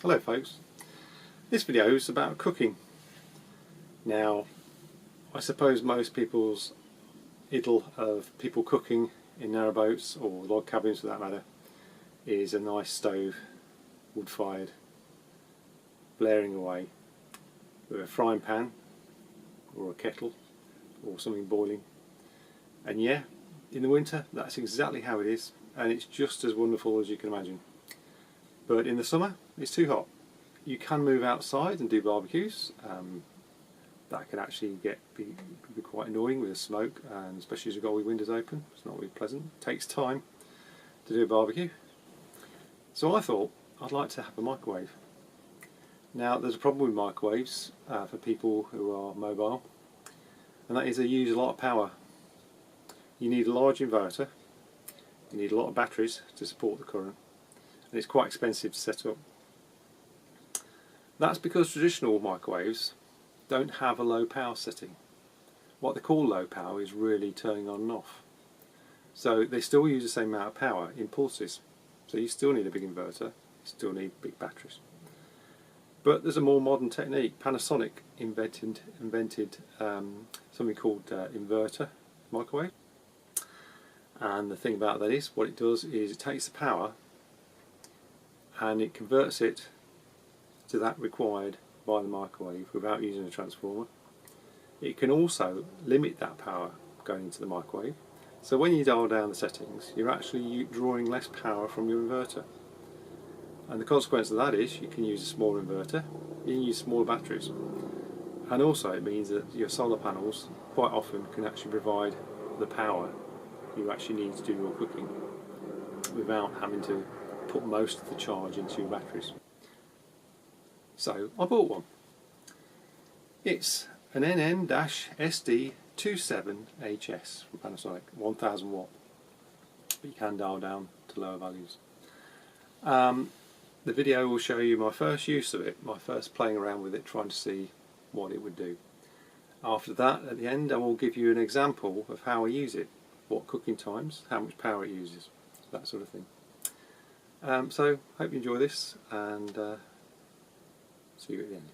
Hello folks, this video is about cooking. Now I suppose most people's idyll of people cooking in narrowboats or log cabins for that matter is a nice stove, wood fired, blaring away with a frying pan or a kettle or something boiling, and yeah, in the winter that's exactly how it is, and it's just as wonderful as you can imagine. But in the summer it's too hot. You can move outside and do barbecues. That can actually be quite annoying with the smoke, and especially as you've got all your windows open. It's not really pleasant. It takes time to do a barbecue. So I thought I'd like to have a microwave. Now there's a problem with microwaves for people who are mobile, and that is they use a lot of power. You need a large inverter, you need a lot of batteries to support the current, and it's quite expensive to set up. That's because traditional microwaves don't have a low power setting. What they call low power is really turning on and off. So they still use the same amount of power in pulses. So you still need a big inverter, you still need big batteries. But there's a more modern technique. Panasonic invented something called Inverter microwave. And the thing about that is, what it does is it takes the power and it converts it to that required by the microwave without using a transformer. It can also limit that power going into the microwave, so when you dial down the settings you're actually drawing less power from your inverter, and the consequence of that is you can use a smaller inverter, you can use smaller batteries, and also it means that your solar panels quite often can actually provide the power you actually need to do your cooking without having to put most of the charge into your batteries. So I bought one. It's an NN-SD27HS from Panasonic, 1000 watt, but you can dial down to lower values. The video will show you my first use of it, my first playing around with it, trying to see what it would do. After that, at the end, I will give you an example of how I use it, what cooking times, how much power it uses, that sort of thing. So hope you enjoy this, and see you at the end.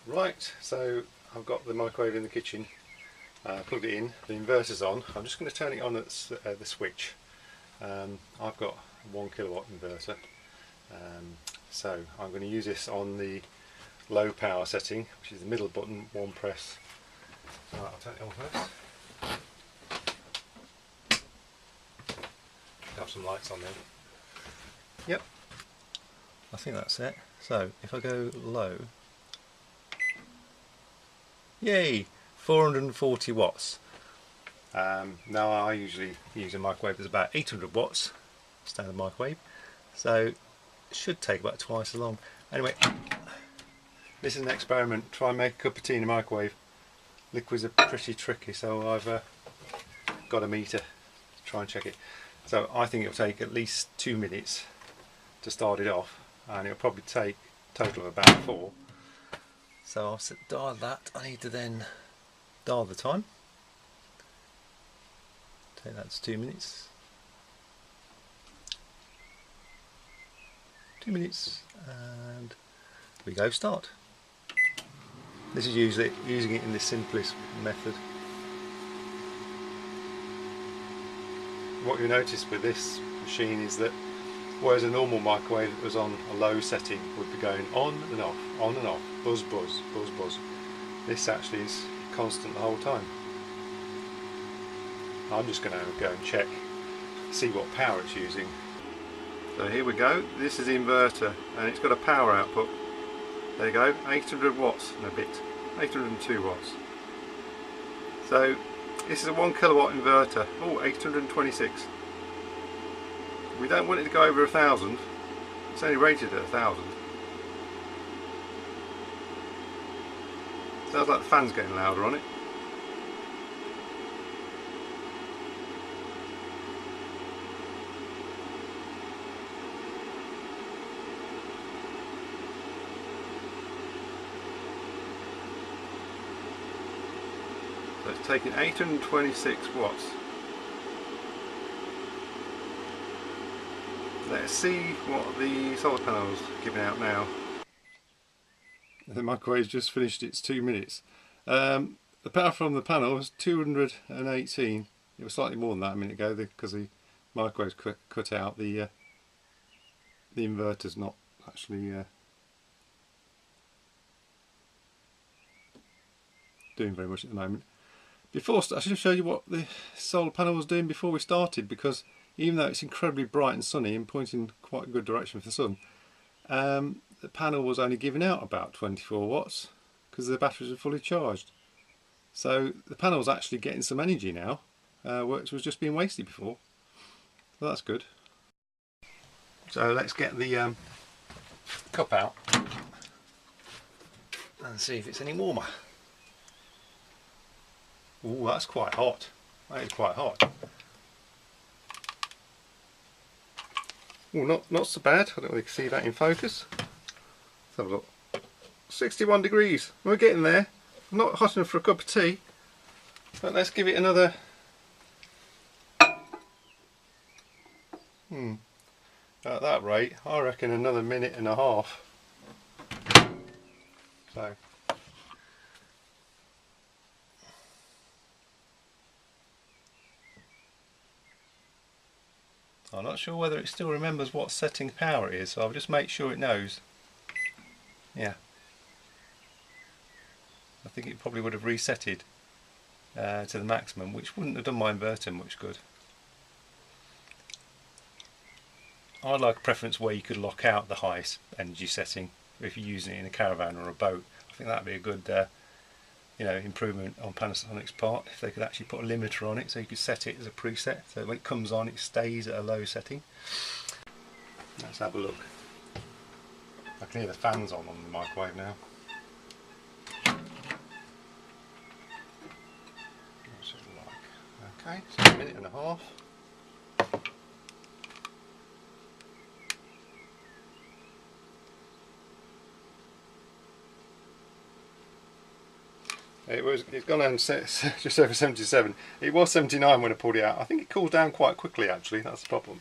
Right, so I've got the microwave in the kitchen, plugged it in, the inverter's on. I'm just going to turn it on at the switch. I've got a 1 kilowatt inverter, so I'm going to use this on the low power setting, which is the middle button, one press. Right, I'll turn it on first. Have some lights on there. Yep, I think that's it. So if I go low, yay, 440 watts. Now I usually use a microwave that's about 800 watts, standard microwave, so it should take about twice as long. Anyway, this is an experiment. Try and make a cup of tea in a microwave. Liquids are pretty tricky, so I've got a meter to try and check it. So I think it'll take at least 2 minutes to start it off, and it'll probably take a total of about 4. So I'll dial that. I need to then dial the time. Take that to 2 minutes. 2 minutes, and we go start. This is usually using it in the simplest method. What you notice with this machine is that whereas a normal microwave that was on a low setting would be going on and off, buzz buzz, buzz buzz, this actually is constant the whole time. I'm just going to go and check, see what power it's using. So here we go, this is the inverter, and it's got a power output. There you go, 800 watts and a bit, 802 watts. So this is a 1 kilowatt inverter. Oh, 826. We don't want it to go over 1000. It's only rated at 1000. Sounds like the fan's getting louder on it. So it's taking 826 watts. Let's see what the solar panel's giving out now. The microwave's just finished its 2 minutes. The power from the panel was 218. It was slightly more than that a minute ago because the microwave's cut out. The inverter's not actually doing very much at the moment. Before, I should have showed you what the solar panel was doing before we started, because even though it's incredibly bright and sunny and pointing quite a good direction for the sun, the panel was only giving out about 24 watts because the batteries were fully charged. So the panel's actually getting some energy now, which was just being wasted before. So that's good. So let's get the cup out and see if it's any warmer. Ooh, that's quite hot. That is quite hot. Ooh, not so bad. I don't know if you can see that in focus. Let's have a look. 61 degrees. We're getting there. Not hot enough for a cup of tea. But let's give it another. At that rate, I reckon another minute and a half. So. I'm not sure whether it still remembers what setting power it is, so I'll just make sure it knows. Yeah. I think it probably would have resetted to the maximum, which wouldn't have done my inverter much good. I'd like a preference where you could lock out the highest energy setting if you're using it in a caravan or a boat. I think that'd be a good improvement on Panasonic's part, if they could actually put a limiter on it so you could set it as a preset, so when it comes on it stays at a low setting. Let's have a look. I can hear the fans on the microwave now. What's it like? Okay, so a minute and a half. It's gone on just over 77. It was 79 when I pulled it out. I think it cools down quite quickly actually, that's the problem.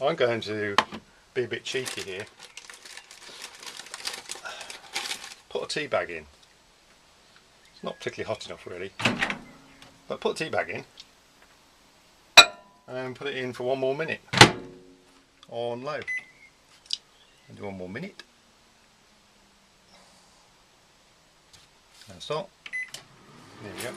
I'm going to be a bit cheeky here. Put a tea bag in. It's not particularly hot enough really. But put a tea bag in and put it in for 1 more minute on low. And do 1 more minute. And stop. There we go.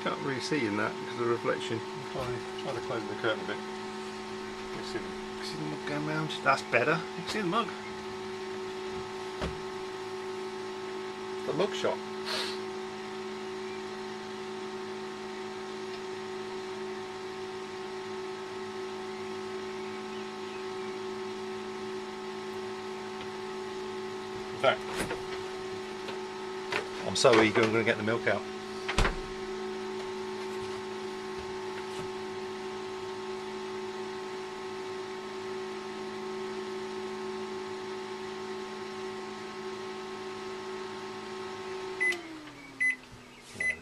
Can't really see in that because of the reflection. I'm trying to close the curtain a bit. You can see the mug going round. That's better. You can see the mug. The mug shot. In fact, I'm so eager I'm going to get the milk out.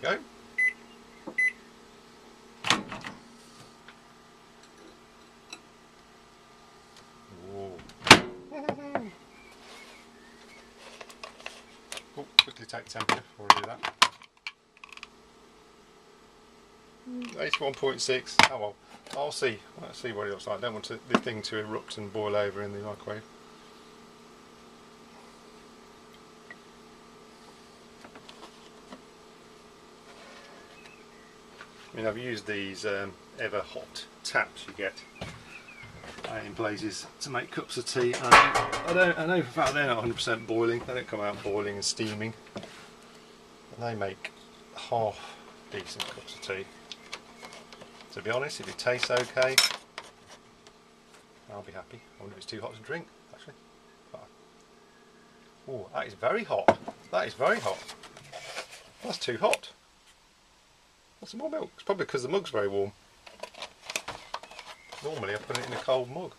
Go. Oh, quickly take temperature before we do that. 81.6. Oh well, I'll see. Let's see what it looks like. I don't want the thing to erupt and boil over in the microwave. I mean, I've used these ever hot taps you get in places to make cups of tea. I know for a fact they're not 100% boiling. They don't come out boiling and steaming. And they make half decent cups of tea. To be honest, if it tastes okay, I'll be happy. I wonder if it's too hot to drink, actually. Oh, that is very hot. That is very hot. That's too hot. got some more milk. It's probably because the mug's very warm. Normally I put it in a cold mug.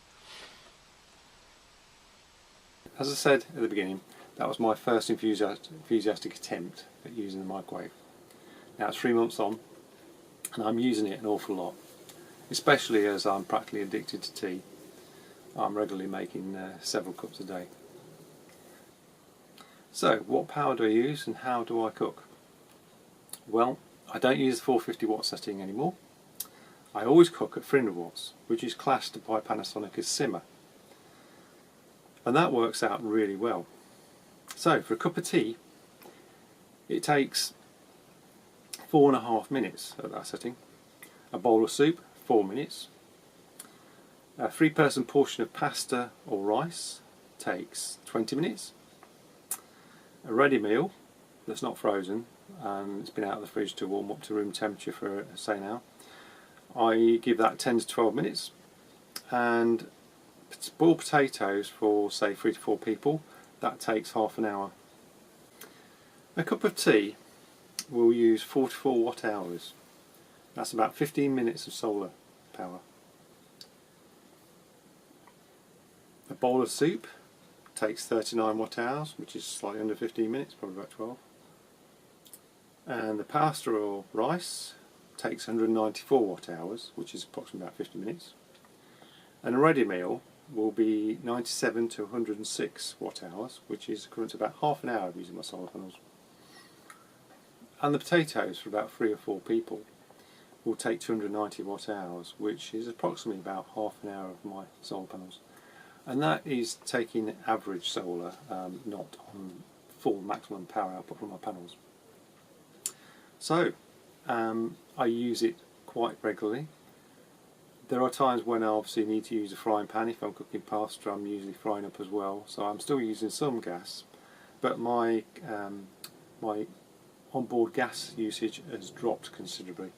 As I said at the beginning, that was my first enthusiastic attempt at using the microwave. Now it's 3 months on and I'm using it an awful lot, especially as I'm practically addicted to tea. I'm regularly making several cups a day. So what power do I use and how do I cook? Well, I don't use the 450 watt setting anymore. I always cook at 300 watts, which is classed by Panasonic as simmer. And that works out really well. So for a cup of tea, it takes 4.5 minutes at that setting. A bowl of soup, 4 minutes. A 3-person portion of pasta or rice takes 20 minutes. A ready meal that's not frozen and it's been out of the fridge to warm up to room temperature for say an hour, I give that 10 to 12 minutes. And boiled potatoes for say 3 to 4 people, that takes half an hour. A cup of tea will use 44 watt hours. That's about 15 minutes of solar power. A bowl of soup takes 39 watt hours, which is slightly under 15 minutes, probably about 12. And the pasta or rice takes 194 watt hours, which is approximately about 50 minutes. And a ready meal will be 97 to 106 watt hours, which is equivalent to about half an hour of using my solar panels. And the potatoes for about 3 or 4 people will take 290 watt hours, which is approximately about half an hour of my solar panels. And that is taking average solar, not on full maximum power output from my panels. So I use it quite regularly. There are times when I obviously need to use a frying pan. If I'm cooking pasta, I'm usually frying up as well, so I'm still using some gas, but my onboard gas usage has dropped considerably.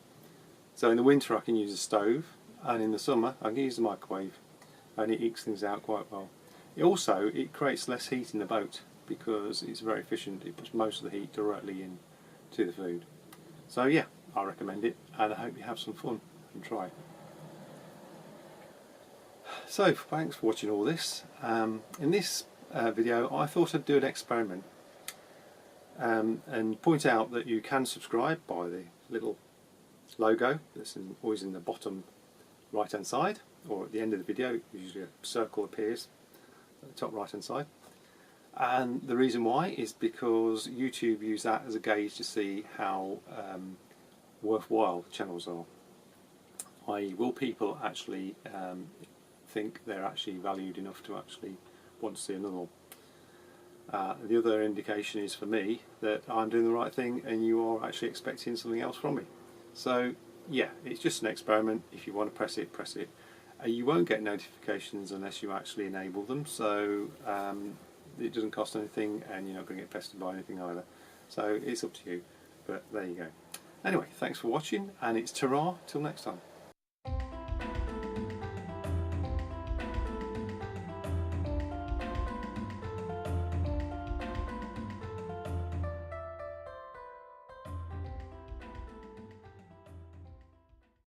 So in the winter I can use a stove, and in the summer I can use the microwave, and it ekes things out quite well. It creates less heat in the boat because it's very efficient. It puts most of the heat directly in to the food. So yeah, I recommend it, and I hope you have some fun and try it. So thanks for watching all this. In this video I thought I'd do an experiment and point out that you can subscribe by the little logo that's always in the bottom right hand side, or at the end of the video usually a circle appears at the top right hand side. And the reason why is because YouTube use that as a gauge to see how worthwhile channels are. i.e., will people actually think they're actually valued enough to actually want to see another one. The other indication is for me that I'm doing the right thing and you are actually expecting something else from me. So yeah, it's just an experiment. If you want to press it, press it. You won't get notifications unless you actually enable them, so it doesn't cost anything and you're not going to get pestered by anything either. So it's up to you, but there you go. Anyway, thanks for watching, and it's ta-ra till next time.